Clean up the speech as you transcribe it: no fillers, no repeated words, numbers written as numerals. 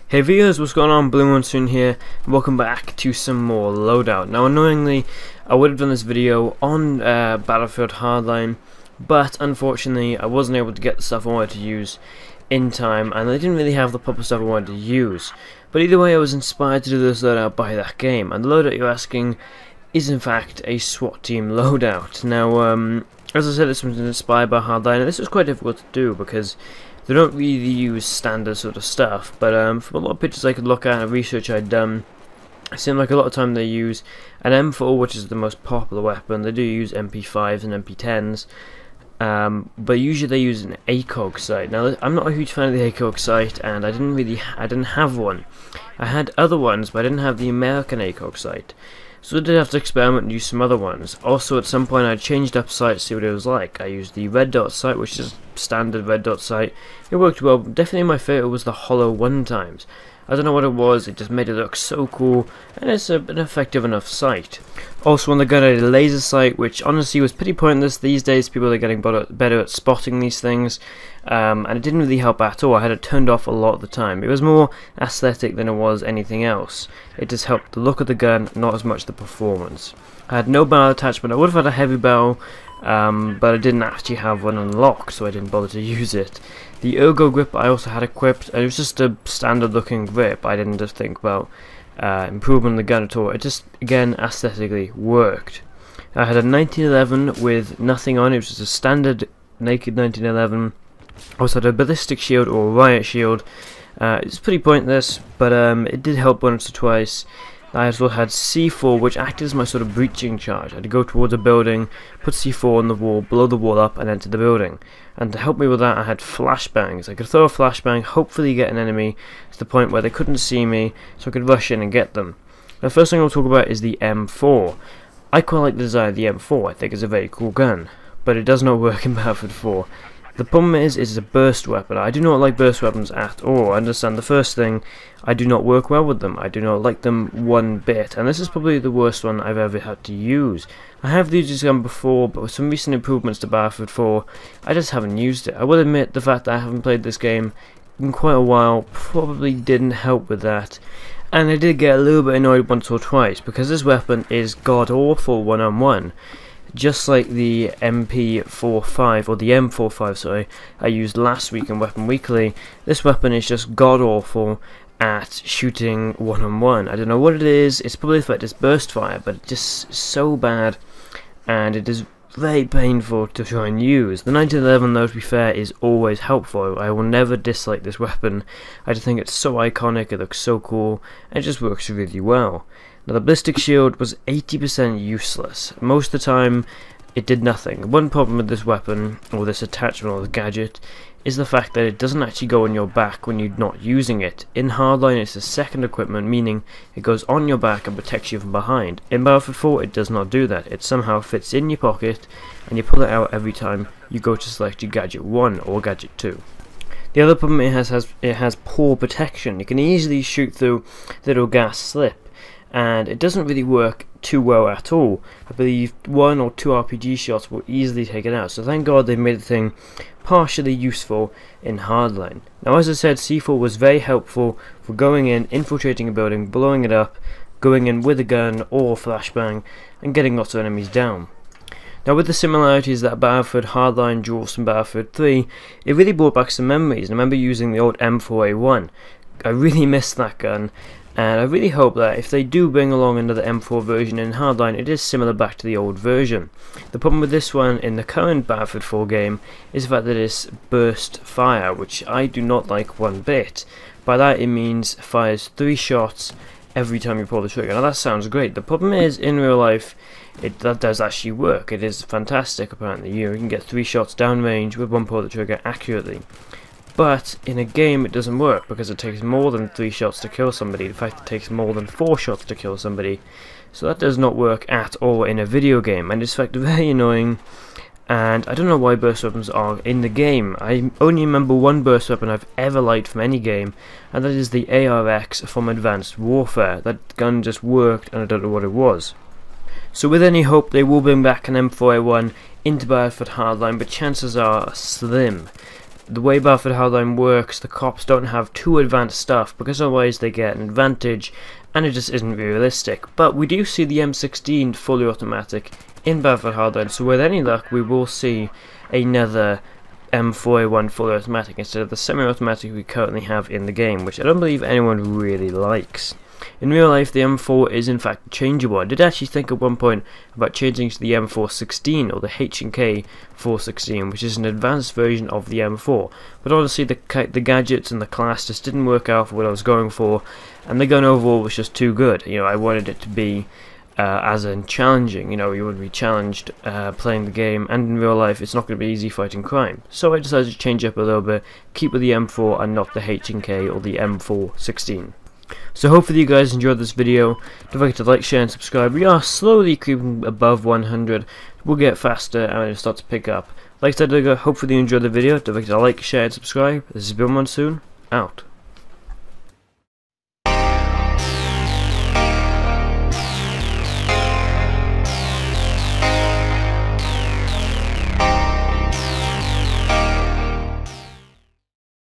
Hey viewers, what's going on? Blue Monsoon here, and welcome back to some more Loadout. Now annoyingly, I would have done this video on Battlefield Hardline, but unfortunately I wasn't able to get the stuff I wanted to use in time, and I didn't really have the proper stuff I wanted to use. But either way, I was inspired to do this loadout by that game, and the loadout you're asking is in fact a SWAT team loadout. Now, as I said, this was inspired by Hardline, and this was quite difficult to do because they don't really use standard sort of stuff, but from a lot of pictures I could look at and research I'd done, it seemed like a lot of time they use an M4, which is the most popular weapon. They do use MP5s and MP10s, but usually they use an ACOG sight. Now, I'm not a huge fan of the ACOG sight, and I didn't have one. I had other ones, but I didn't have the American ACOG sight. So I did have to experiment and use some other ones. Also, at some point I changed up sight to see what it was like. I used the red dot sight, which is standard red dot sight. It worked well. Definitely my favourite was the hollow one times. I don't know what it was, it just made it look so cool, and it's an effective enough sight. Also on the gun I had a laser sight, which honestly was pretty pointless. These days people are getting better at spotting these things, and it didn't really help at all. I had it turned off a lot of the time. It was more aesthetic than it was anything else. It just helped the look of the gun, not as much the performance. I had no barrel attachment. I would have had a heavy barrel, but I didn't actually have one unlocked, so I didn't bother to use it. The ergo grip I also had equipped, and it was just a standard looking grip. I didn't just think about improving the gun at all. It just, again, aesthetically worked. I had a 1911 with nothing on it. It was just a standard naked 1911. I also had a ballistic shield or a riot shield. It's pretty pointless, but it did help once or twice. I also had C4, which acted as my sort of breaching charge. I had to go towards a building, put C4 on the wall, blow the wall up, and enter the building. And to help me with that, I had flashbangs. I could throw a flashbang, hopefully get an enemy to the point where they couldn't see me, so I could rush in and get them. The first thing I'll talk about is the M4. I quite like the design of the M4. I think it's a very cool gun, but it does not work in Battlefield 4. The problem is, it's a burst weapon. I do not like burst weapons at all. I understand the first thing, I do not work well with them. I do not like them one bit, and this is probably the worst one I've ever had to use. I have used this gun before, but with some recent improvements to Battlefield 4, I just haven't used it. I will admit the fact that I haven't played this game in quite a while probably didn't help with that. And I did get a little bit annoyed once or twice, because this weapon is god-awful one-on-one. Just like the MP45, or the M45, sorry, I used last week in Weapon Weekly, this weapon is just god-awful at shooting one-on-one. I don't know what it is. It's probably the fact it's burst fire, but it's just so bad, and it is very painful to try and use. The 1911, though, to be fair, is always helpful. I will never dislike this weapon. I just think it's so iconic, it looks so cool, and it just works really well. Now, the ballistic shield was 80% useless. Most of the time, it did nothing. One problem with this weapon, or this attachment, or the gadget, is the fact that it doesn't actually go on your back when you're not using it. In Hardline, it's a second equipment, meaning it goes on your back and protects you from behind. In Battlefield 4, it does not do that. It somehow fits in your pocket, and you pull it out every time you go to select your Gadget 1 or Gadget 2. The other problem it has poor protection. You can easily shoot through the little gas slip, and it doesn't really work too well at all. I believe 1 or 2 RPG shots will easily take it out, so thank God they made the thing partially useful in Hardline. Now, as I said, C4 was very helpful for going in, infiltrating a building, blowing it up, going in with a gun or a flashbang, and getting lots of enemies down. Now, with the similarities that Battlefield Hardline draws from Battlefield 3, it really brought back some memories. I remember using the old M4A1. I really missed that gun, and I really hope that if they do bring along another M4 version in Hardline, it is similar back to the old version. The problem with this one in the current Battlefield 4 game is the fact that it's burst fire, which I do not like one bit. By that it means fires 3 shots every time you pull the trigger. Now that sounds great. The problem is, in real life, that does actually work. It is fantastic apparently. You can get 3 shots downrange with one pull of the trigger accurately. But in a game it doesn't work because it takes more than 3 shots to kill somebody. In fact, it takes more than 4 shots to kill somebody. So that does not work at all in a video game, and it's in fact very annoying. And I don't know why burst weapons are in the game. I only remember one burst weapon I've ever liked from any game, and that is the ARX from Advanced Warfare. That gun just worked, and I don't know what it was. So with any hope they will bring back an M4A1 into Battlefield Hardline, but chances are slim. the way Battlefield Hardline works, the cops don't have too advanced stuff, because otherwise they get an advantage, and it just isn't realistic. But we do see the M16 fully automatic in Battlefield Hardline, so with any luck we will see another M4A1 fully automatic instead of the semi-automatic we currently have in the game, which I don't believe anyone really likes. In real life, the M4 is in fact changeable. I did actually think at one point about changing to the M416 or the H&K 416, which is an advanced version of the M4. But honestly, the gadgets and the class just didn't work out for what I was going for, and the gun overall was just too good. You know, I wanted it to be as in challenging. You know, you would be challenged playing the game, and in real life it's not going to be easy fighting crime. So I decided to change up a little bit, keep with the M4 and not the H&K or the M416. So hopefully you guys enjoyed this video. Don't forget to like, share and subscribe. We are slowly creeping above 100. We'll get faster and it'll start to pick up. Like I said, hopefully you enjoyed the video. Don't forget to like, share and subscribe. This has been Monsoon, out.